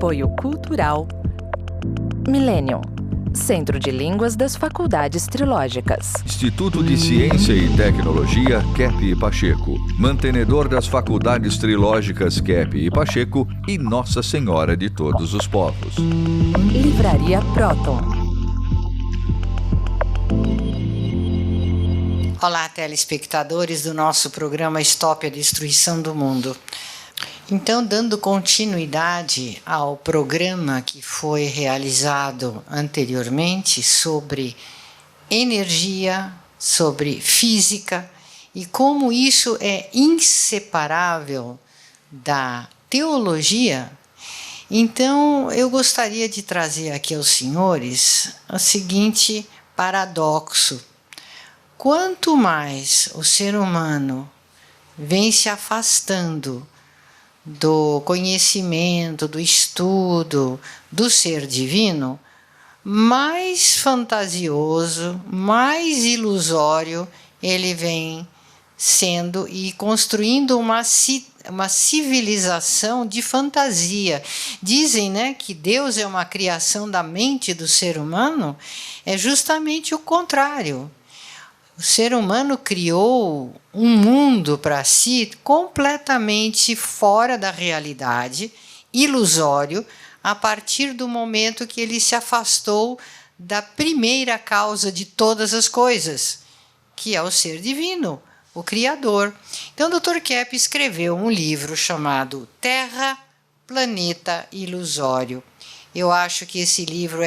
Apoio Cultural Millennium, Centro de Línguas das Faculdades Trilógicas. Instituto de Ciência e Tecnologia Kepp e Pacheco, mantenedor das Faculdades Trilógicas Kepp e Pacheco e Nossa Senhora de Todos os Povos. Livraria Próton. Olá, telespectadores do nosso programa Stop a Destruição do Mundo. Então, dando continuidade ao programa que foi realizado anteriormente sobre energia, sobre física e como isso é inseparável da teologia, então eu gostaria de trazer aqui aos senhores o seguinte paradoxo. Quanto mais o ser humano vem se afastando do conhecimento, do estudo, do ser divino, mais fantasioso, mais ilusório ele vem sendo e construindo uma civilização de fantasia. Dizem, né, que Deus é uma criação da mente do ser humano, é justamente o contrário. O ser humano criou um mundo para si completamente fora da realidade, ilusório, a partir do momento que ele se afastou da primeira causa de todas as coisas, que é o ser divino, o Criador. Então, o Dr. Kepp escreveu um livro chamado Terra, Planeta Ilusório. Eu acho que esse livro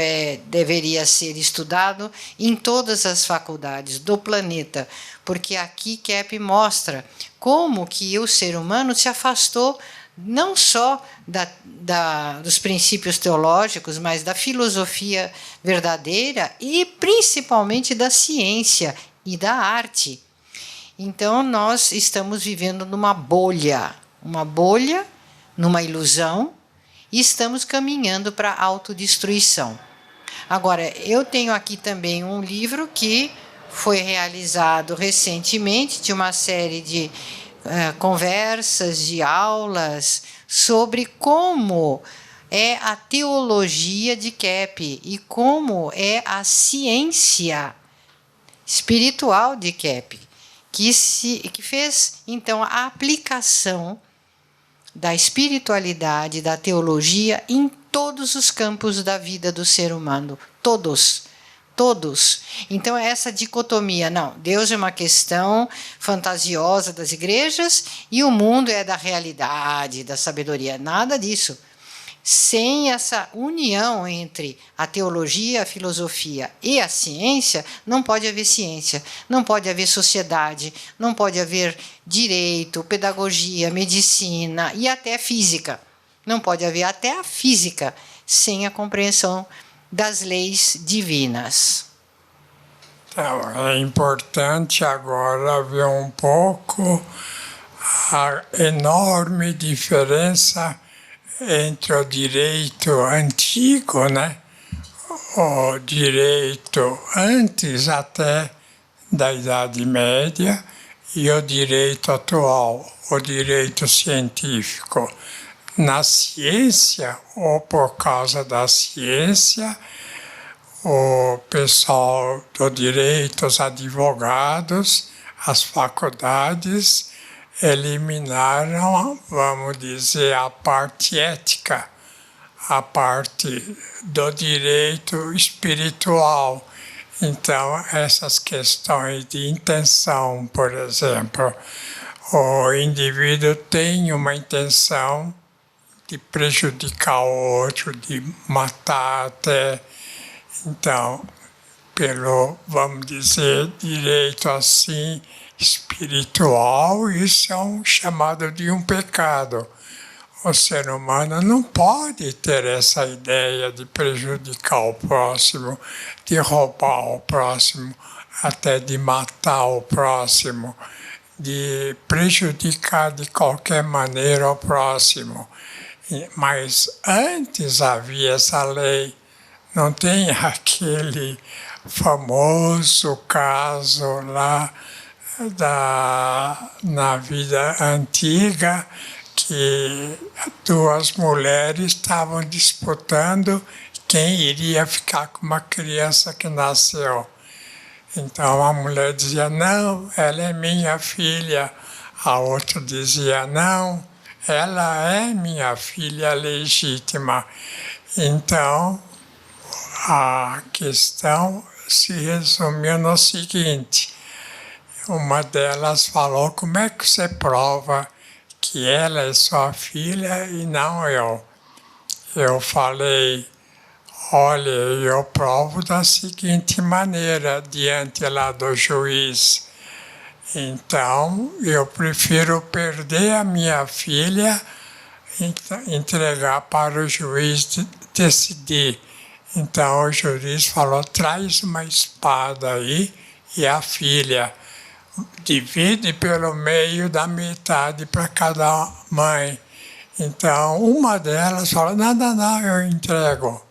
deveria ser estudado em todas as faculdades do planeta, porque aqui Kepp mostra como que o ser humano se afastou não só dos princípios teológicos, mas da filosofia verdadeira e principalmente da ciência e da arte. Então, nós estamos vivendo numa bolha, numa ilusão, e estamos caminhando para a autodestruição. Agora, eu tenho aqui também um livro que foi realizado recentemente, de uma série de conversas, de aulas, sobre como é a teologia de Kepp e como é a ciência espiritual de Kepp, que fez, então, a aplicação da espiritualidade, da teologia em todos os campos da vida do ser humano. Todos. Então, essa dicotomia, não, Deus é uma questão fantasiosa das igrejas e o mundo é da realidade, da sabedoria. Nada disso. Sem essa união entre a teologia, a filosofia e a ciência, não pode haver ciência, não pode haver sociedade, não pode haver direito, pedagogia, medicina e até física. Não pode haver até a física sem a compreensão das leis divinas. Então, é importante agora ver um pouco a enorme diferença entre o direito antigo, né? O direito antes até da Idade Média e o direito atual, o direito científico. Na ciência, ou por causa da ciência, o pessoal do direito, os advogados, as faculdades, eliminaram, vamos dizer, a parte ética, a parte do direito espiritual. Então, essas questões de intenção, por exemplo, o indivíduo tem uma intenção de prejudicar o outro, de matar até. Então, pelo, vamos dizer, direito assim, espiritual, isso é chamado de um pecado. O ser humano não pode ter essa ideia de prejudicar o próximo, de roubar o próximo, até de matar o próximo, de prejudicar de qualquer maneira o próximo. Mas antes havia essa lei, não tem aquele famoso caso lá na vida antiga, que que duas mulheres estavam disputando quem iria ficar com uma criança que nasceu. Então a mulher dizia, não, ela é minha filha. A outra dizia, não, ela é minha filha legítima. Então a questão se resumiu no seguinte: uma delas falou, como é que você prova que ela é sua filha e não eu? Eu falei, olha, eu provo da seguinte maneira, diante lá do juiz. Então, eu prefiro perder a minha filha e entregar para o juiz decidir. Então, o juiz falou, traz uma espada aí e a filha. Divide pelo meio da metade para cada mãe. Então, uma delas falou, não, eu entrego.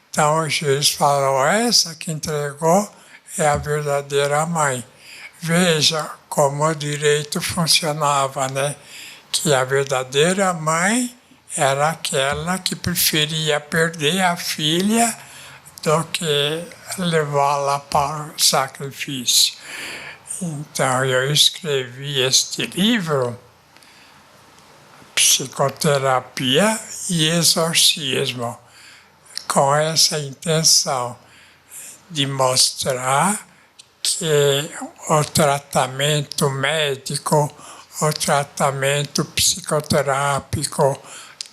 Então, o juiz falou, essa que entregou é a verdadeira mãe. Veja como o direito funcionava, né? Que a verdadeira mãe era aquela que preferia perder a filha do que levá-la para o sacrifício. Então, eu escrevi este livro, Psicoterapia e Exorcismo, com essa intenção de mostrar que o tratamento médico, o tratamento psicoterápico,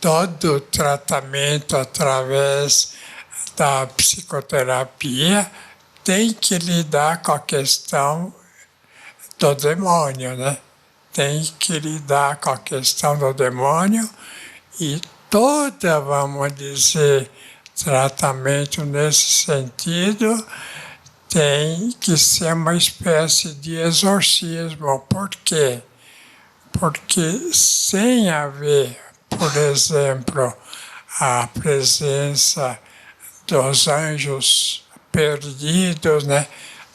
todo o tratamento através da psicoterapia tem que lidar com a questão do demônio, né? Tem que lidar com a questão do demônio e toda, vamos dizer, tratamento nesse sentido tem que ser uma espécie de exorcismo. Por quê? Porque sem haver, por exemplo, a presença dos anjos perdidos, né?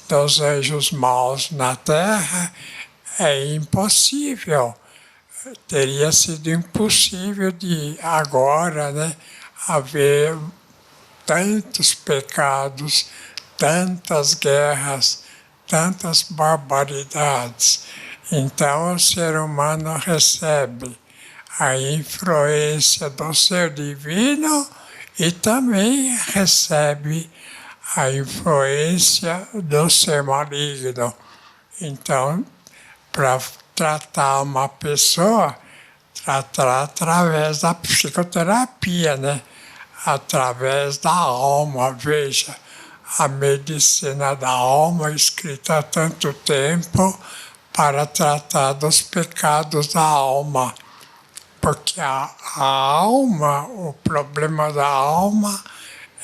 Dos anjos maus na Terra, é impossível. Teria sido impossível de agora, né, haver tantos pecados, tantas guerras, tantas barbaridades. Então o ser humano recebe a influência do ser divino e também recebe a influência do ser maligno. Então, para tratar uma pessoa, tratar através da psicoterapia, né? Através da alma. Veja, a medicina da alma, escrita há tanto tempo, para tratar dos pecados da alma. Porque a alma, o problema da alma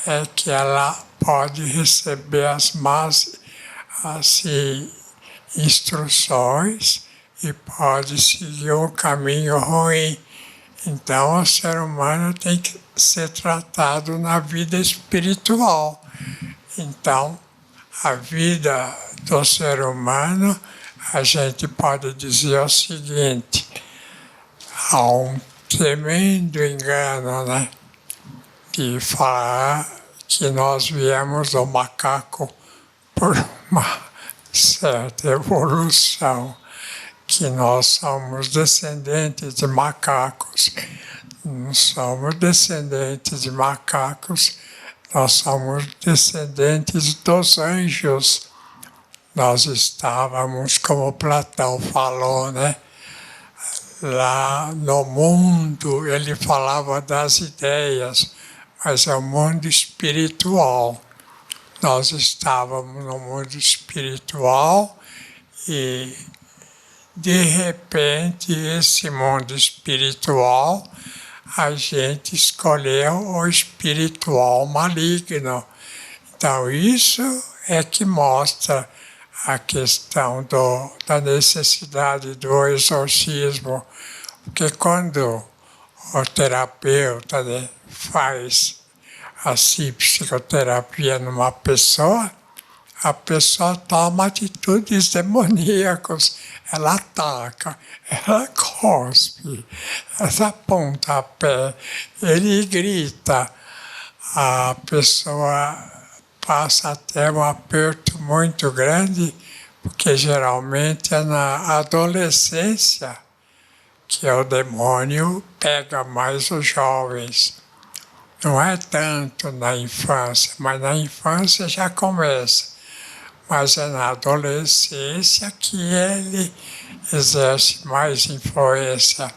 é que ela pode receber as más instruções e pode seguir um caminho ruim. Então, o ser humano tem que ser tratado na vida espiritual. Então, a vida do ser humano, a gente pode dizer o seguinte: há um tremendo engano, né? De falar que nós viemos do macaco por uma certa evolução, que nós somos descendentes de macacos. Não somos descendentes de macacos, nós somos descendentes dos anjos. Nós estávamos, como Platão falou, né? Lá no mundo, ele falava das ideias, mas é o mundo espiritual. Nós estávamos no mundo espiritual e, de repente, esse mundo espiritual, a gente escolheu o espiritual maligno. Então, isso é que mostra a questão da necessidade do exorcismo, porque quando o terapeuta, né, faz assim psicoterapia numa pessoa, a pessoa toma atitudes demoníacas. Ela ataca, ela cospe, ela aponta a pé, ele grita. A pessoa passa a ter um aperto muito grande, porque geralmente é na adolescência que o demônio pega mais os jovens. Não é tanto na infância, mas na infância já começa. Mas é na adolescência que ele exerce mais influência.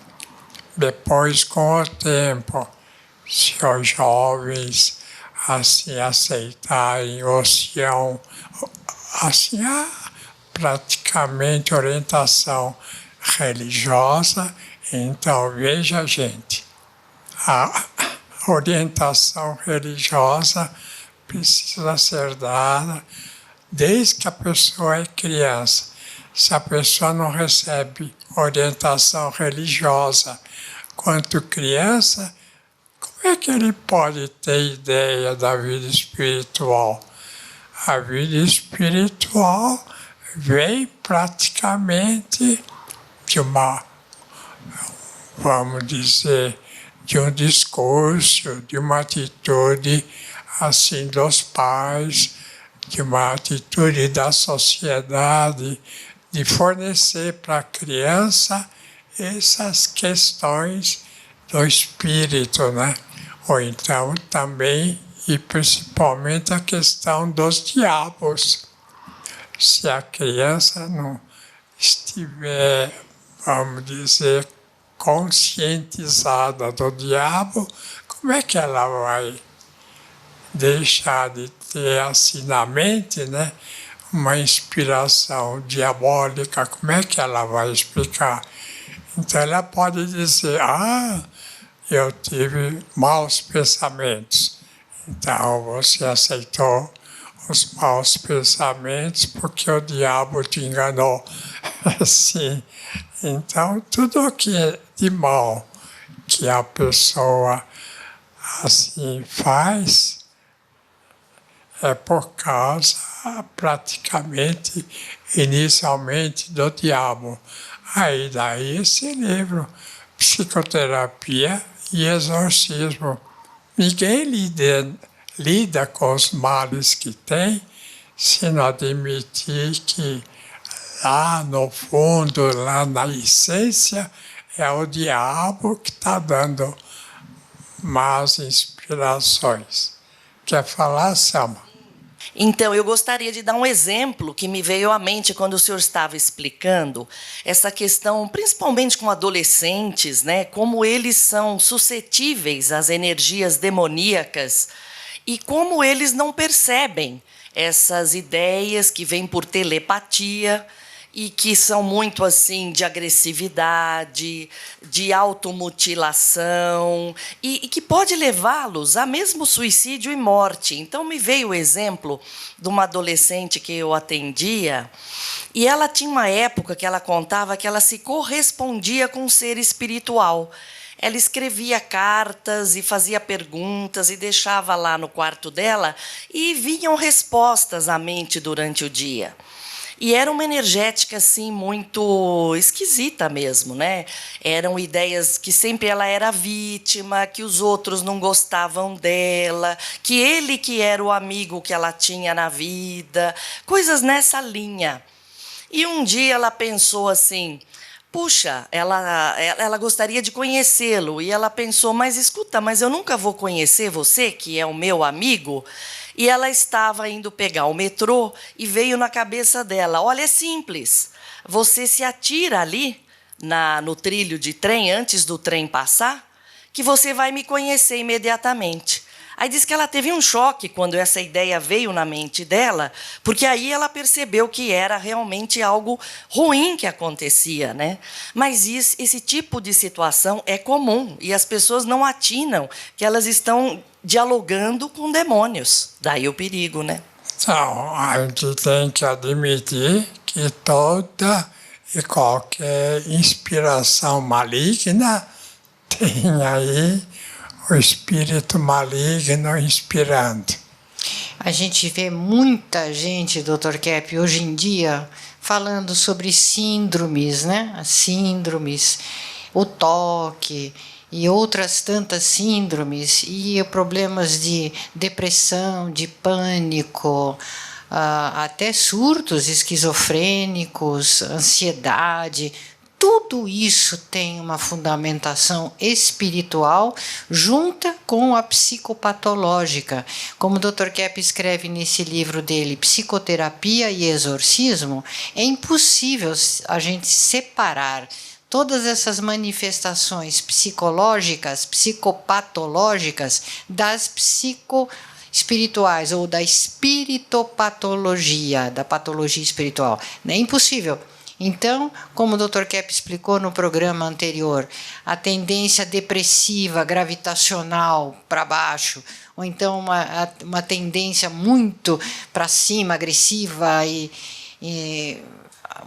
Depois, com o tempo, se os jovens assim aceitarem ou se assim, praticamente orientação religiosa, então veja, gente, a orientação religiosa precisa ser dada desde que a pessoa é criança. Se a pessoa não recebe orientação religiosa quanto criança, como é que ele pode ter ideia da vida espiritual? A vida espiritual vem praticamente de vamos dizer, de um discurso, de uma atitude assim dos pais, de uma atitude da sociedade, de fornecer para a criança essas questões do espírito, né? Ou então também, e principalmente, a questão dos diabos. Se a criança não estiver, vamos dizer, conscientizada do diabo, como é que ela vai deixar de ter assim na mente, né, uma inspiração diabólica? Como é que ela vai explicar? Então ela pode dizer, eu tive maus pensamentos. Então você aceitou os maus pensamentos porque o diabo te enganou. Assim. Então tudo que é de mal que a pessoa assim faz é por causa praticamente inicialmente do diabo. Aí daí esse livro, Psicoterapia e Exorcismo. Ninguém lida com os males que tem se não admitir que lá no fundo, lá na essência, é o diabo que está dando más inspirações. Quer falar, Selma? Então, eu gostaria de dar um exemplo que me veio à mente quando o senhor estava explicando essa questão, principalmente com adolescentes, né? Como eles são suscetíveis às energias demoníacas e como eles não percebem essas ideias que vêm por telepatia e que são muito assim de agressividade, de automutilação, e que pode levá-los a mesmo suicídio e morte. Então me veio o exemplo de uma adolescente que eu atendia, e ela tinha uma época que ela contava que ela se correspondia com um ser espiritual. Ela escrevia cartas e fazia perguntas e deixava lá no quarto dela, e vinham respostas à mente durante o dia. E era uma energética assim muito esquisita mesmo, né? Eram ideias que sempre ela era vítima, que os outros não gostavam dela, que ele que era o amigo que ela tinha na vida, coisas nessa linha. E um dia ela pensou assim, puxa, ela gostaria de conhecê-lo. E ela pensou, mas escuta, mas eu nunca vou conhecer você, que é o meu amigo? E ela estava indo pegar o metrô e veio na cabeça dela, olha, é simples, você se atira ali no trilho de trem, antes do trem passar, que você vai me conhecer imediatamente. Aí diz que ela teve um choque quando essa ideia veio na mente dela, porque aí ela percebeu que era realmente algo ruim que acontecia, né? Mas esse tipo de situação é comum e as pessoas não atinam que elas estão dialogando com demônios. Daí o perigo, né? Então, a gente tem que admitir que toda e qualquer inspiração maligna tem aí o espírito maligno inspirando. A gente vê muita gente, Dr. Kepp, hoje em dia, falando sobre síndromes, né? As síndromes, o toque e outras tantas síndromes, e problemas de depressão, de pânico, até surtos esquizofrênicos, ansiedade. Tudo isso tem uma fundamentação espiritual junta com a psicopatológica. Como o Dr. Kepp escreve nesse livro dele, Psicoterapia e Exorcismo, é impossível a gente separar todas essas manifestações psicológicas, psicopatológicas, das psicoespirituais ou da espiritopatologia, da patologia espiritual. É impossível. Então, como o Dr. Kepp explicou no programa anterior, a tendência depressiva, gravitacional para baixo, ou então uma tendência muito para cima, agressiva e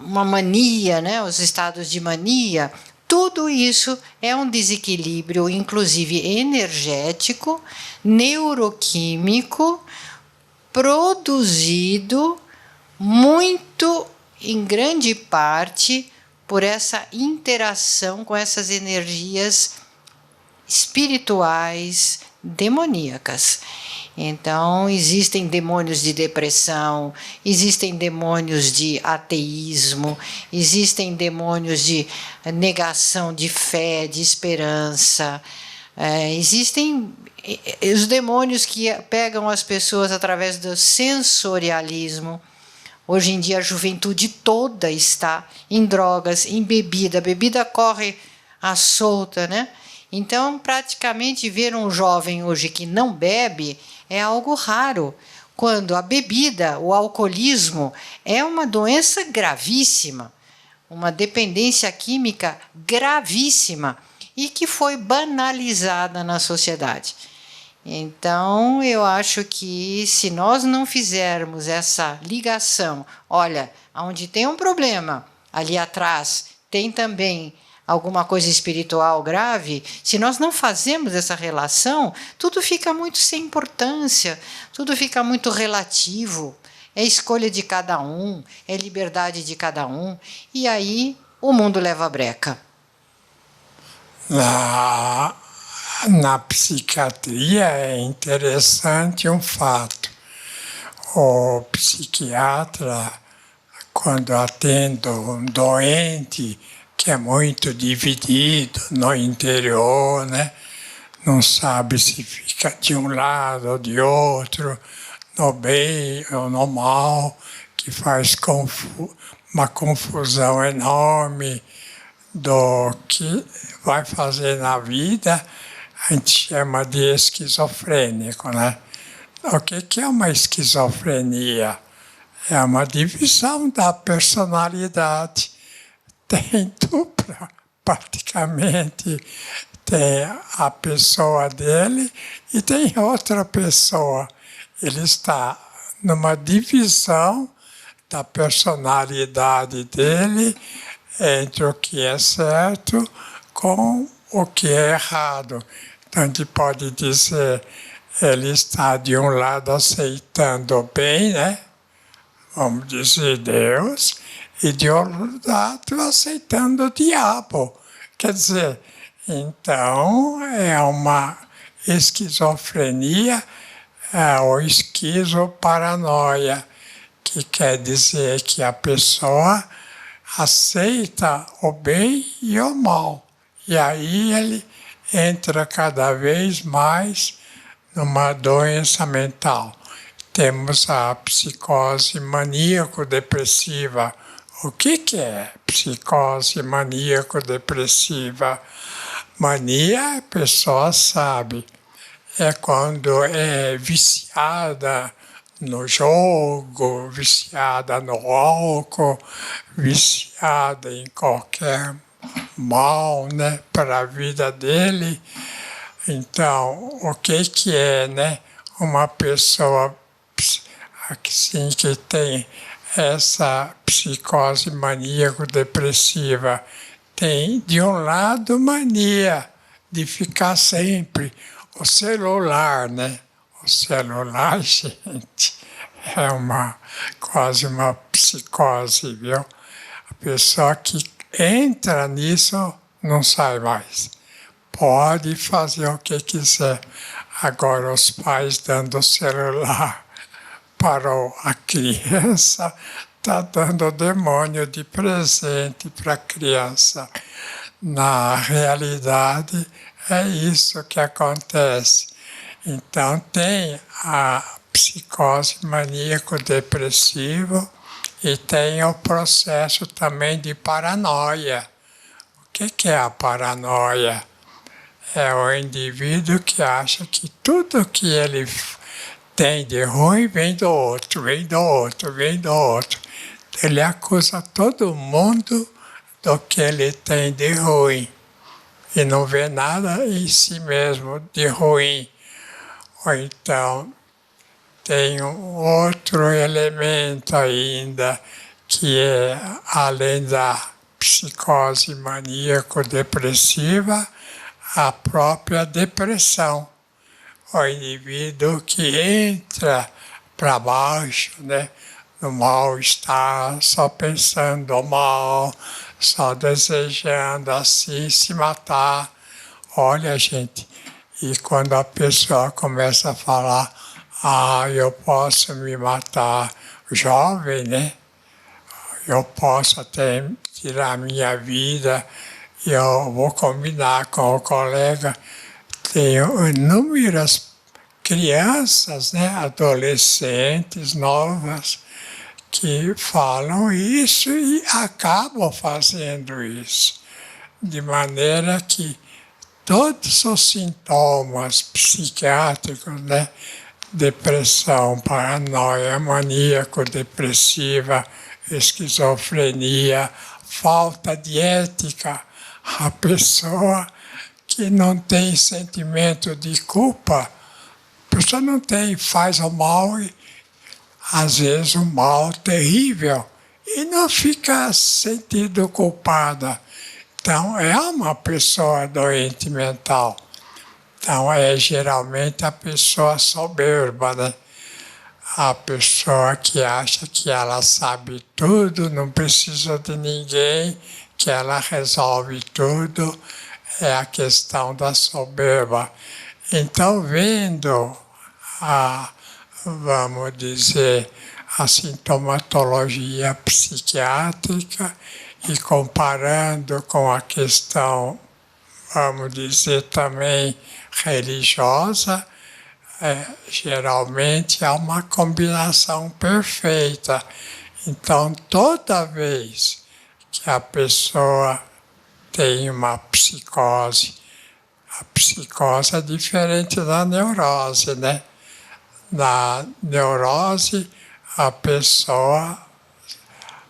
uma mania, né? Os estados de mania, tudo isso é um desequilíbrio, inclusive energético, neuroquímico, produzido muito em grande parte por essa interação com essas energias espirituais demoníacas. Então, existem demônios de depressão, existem demônios de ateísmo, existem demônios de negação de fé, de esperança. Existem os demônios que pegam as pessoas através do sensorialismo. Hoje em dia a juventude toda está em drogas, em bebida. A bebida corre à solta, né? Então, praticamente ver um jovem hoje que não bebe é algo raro, quando a bebida, o alcoolismo, é uma doença gravíssima, uma dependência química gravíssima e que foi banalizada na sociedade. Então, eu acho que se nós não fizermos essa ligação, olha, onde tem um problema, ali atrás tem também alguma coisa espiritual grave, se nós não fazemos essa relação, tudo fica muito sem importância, tudo fica muito relativo, é escolha de cada um, é liberdade de cada um, e aí o mundo leva a breca. Na psiquiatria é interessante um fato. O psiquiatra, quando atende um doente que é muito dividido no interior, né? Não sabe se fica de um lado ou de outro, no bem ou no mal, que faz uma confusão enorme do que vai fazer na vida. A gente chama de esquizofrênico, né? O que é uma esquizofrenia? É uma divisão da personalidade. Tem dupla, praticamente. Tem a pessoa dele e tem outra pessoa. Ele está numa divisão da personalidade dele entre o que é certo com o que é errado. Então, a gente pode dizer, ele está de um lado aceitando o bem, né? Vamos dizer Deus, e de outro lado aceitando o diabo. Quer dizer, então é uma esquizofrenia ou esquizoparanoia, que quer dizer que a pessoa aceita o bem e o mal. E aí ele entra cada vez mais numa doença mental. Temos a psicose maníaco-depressiva. O que é psicose maníaco-depressiva? Mania, a pessoa sabe, é quando é viciada no jogo, viciada no álcool, viciada em qualquer mal, né, para a vida dele. Então, o que é, né, uma pessoa assim, que tem essa psicose maníaco-depressiva? Tem, de um lado, mania de ficar sempre. O celular, né? O celular, gente, é quase uma psicose, viu? A pessoa que entra nisso não sai mais. Pode fazer o que quiser. Agora, os pais dando o celular para a criança, está dando o demônio de presente para a criança. Na realidade, é isso que acontece. Então, tem a psicose maníaco-depressivo e tem o processo também de paranoia. O que é a paranoia? É o indivíduo que acha que tudo que ele tem de ruim vem do outro, vem do outro, vem do outro. Ele acusa todo mundo do que ele tem de ruim e não vê nada em si mesmo de ruim. Ou então, tem um outro elemento ainda, que é, além da psicose maníaco-depressiva, a própria depressão. O indivíduo que entra para baixo, né, no mal-estar, só pensando no mal, só desejando assim se matar. Olha, gente, e quando a pessoa começa a falar, eu posso me matar, jovem, né? Eu posso até tirar minha vida, eu vou combinar com o colega. Tenho inúmeras crianças, né, adolescentes, novas, que falam isso e acabam fazendo isso. De maneira que todos os sintomas psiquiátricos, né, depressão, paranoia, maníaco-depressiva, esquizofrenia, falta de ética, a pessoa que não tem sentimento de culpa, a pessoa não tem, faz o mal, e às vezes o mal terrível, e não fica sentindo culpada. Então, é uma pessoa doente mental. Então, é geralmente a pessoa soberba, né? A pessoa que acha que ela sabe tudo, não precisa de ninguém, que ela resolve tudo, é a questão da soberba. Então, vendo vamos dizer, a sintomatologia psiquiátrica e comparando com a questão, vamos dizer, também religiosa, geralmente há uma combinação perfeita. Então, toda vez que a pessoa tem uma psicose, a psicose é diferente da neurose, né? Na neurose, a pessoa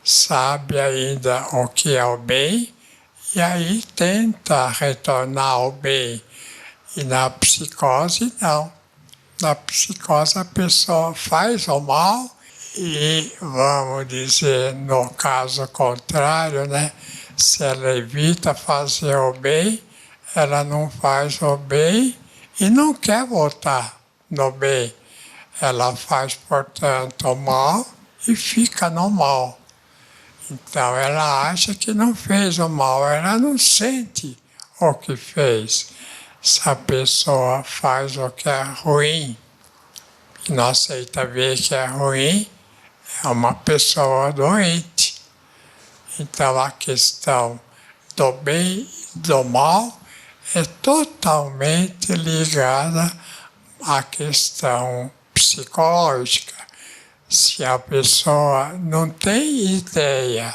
sabe ainda o que é o bem e aí tenta retornar ao bem. E na psicose, não. Na psicose, a pessoa faz o mal e, vamos dizer, no caso contrário, né? Se ela evita fazer o bem, ela não faz o bem e não quer voltar no bem. Ela faz, portanto, o mal e fica no mal. Então, ela acha que não fez o mal, ela não sente o que fez. Se a pessoa faz o que é ruim e não aceita ver que é ruim, é uma pessoa doente. Então, a questão do bem e do mal é totalmente ligada à questão psicológica. Se a pessoa não tem ideia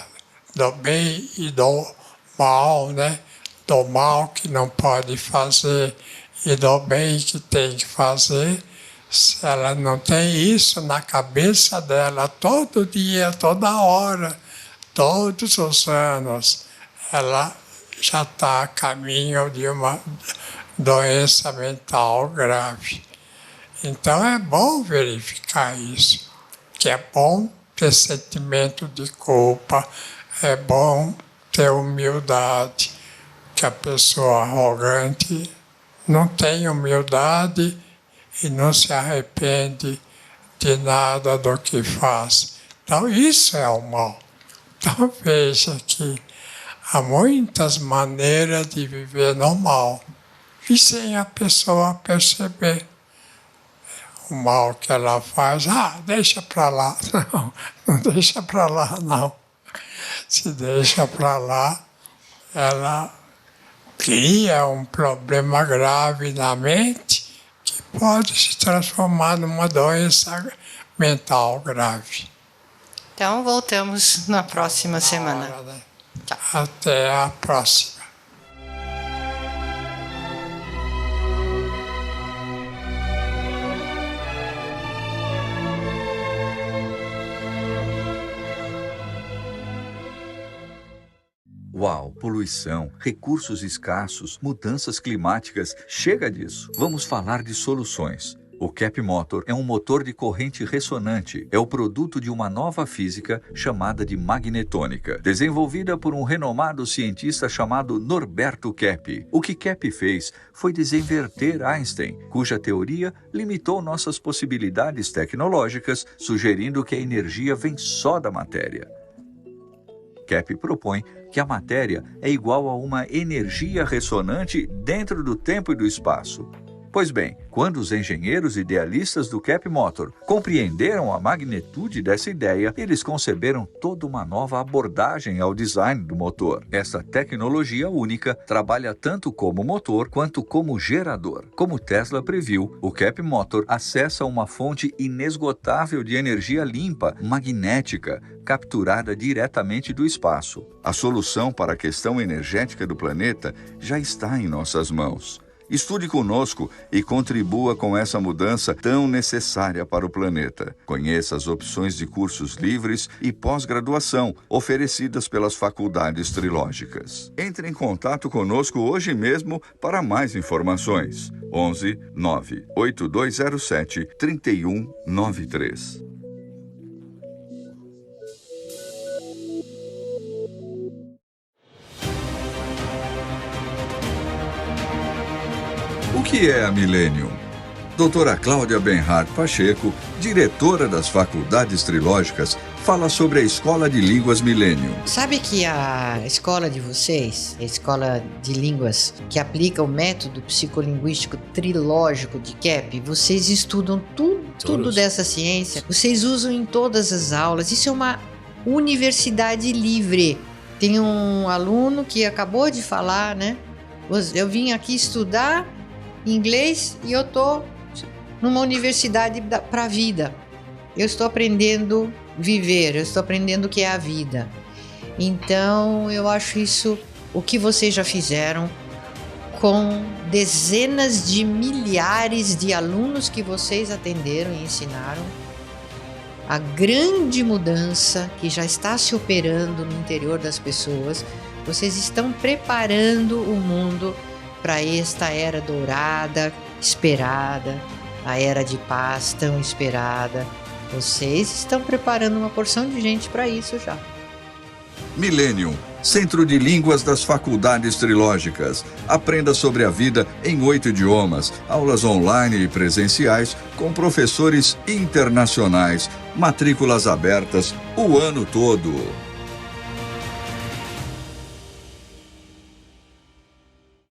do bem e do mal, né? Do mal que não pode fazer e do bem que tem que fazer, se ela não tem isso na cabeça dela todo dia, toda hora, todos os anos, ela já está a caminho de uma doença mental grave. Então é bom verificar isso, que é bom ter sentimento de culpa, é bom ter humildade, que a pessoa arrogante não tem humildade e não se arrepende de nada do que faz. Então, isso é o mal. Então, veja que há muitas maneiras de viver no mal, e sem a pessoa perceber o mal que ela faz. Deixa para lá. Não deixa para lá, não. Se deixa para lá, ela cria um problema grave na mente que pode se transformar numa doença mental grave. Então, voltamos na próxima semana. Tchau. Até a próxima. Uau, poluição, recursos escassos, mudanças climáticas, chega disso. Vamos falar de soluções. O Cap Motor é um motor de corrente ressonante. É o produto de uma nova física chamada de magnetônica, desenvolvida por um renomado cientista chamado Norberto Keppe. O que Keppe fez foi desinverter Einstein, cuja teoria limitou nossas possibilidades tecnológicas, sugerindo que a energia vem só da matéria. Keppe propõe que a matéria é igual a uma energia ressonante dentro do tempo e do espaço. Pois bem, quando os engenheiros idealistas do Cap Motor compreenderam a magnitude dessa ideia, eles conceberam toda uma nova abordagem ao design do motor. Essa tecnologia única trabalha tanto como motor quanto como gerador. Como Tesla previu, o Cap Motor acessa uma fonte inesgotável de energia limpa, magnética, capturada diretamente do espaço. A solução para a questão energética do planeta já está em nossas mãos. Estude conosco e contribua com essa mudança tão necessária para o planeta. Conheça as opções de cursos livres e pós-graduação oferecidas pelas faculdades trilógicas. Entre em contato conosco hoje mesmo para mais informações. 11 9 8207 3193. O que é a Millennium? Doutora Cláudia Benhart Pacheco, diretora das faculdades trilógicas, fala sobre a Escola de Línguas Millennium. Sabe que a escola de vocês, a escola de línguas que aplica o método psicolinguístico trilógico de Keppe, vocês estudam tudo dessa ciência, vocês usam em todas as aulas. Isso é uma universidade livre. Tem um aluno que acabou de falar, né? Eu vim aqui estudar inglês e eu estou numa universidade para a vida. Eu estou aprendendo a viver, eu estou aprendendo o que é a vida. Então, eu acho isso o que vocês já fizeram com dezenas de milhares de alunos que vocês atenderam e ensinaram. A grande mudança que já está se operando no interior das pessoas. Vocês estão preparando o mundo para esta era dourada, esperada, a era de paz tão esperada. Vocês estão preparando uma porção de gente para isso já. Millennium, Centro de Línguas das Faculdades Trilógicas. Aprenda sobre a vida em 8 idiomas, aulas online e presenciais com professores internacionais, matrículas abertas o ano todo.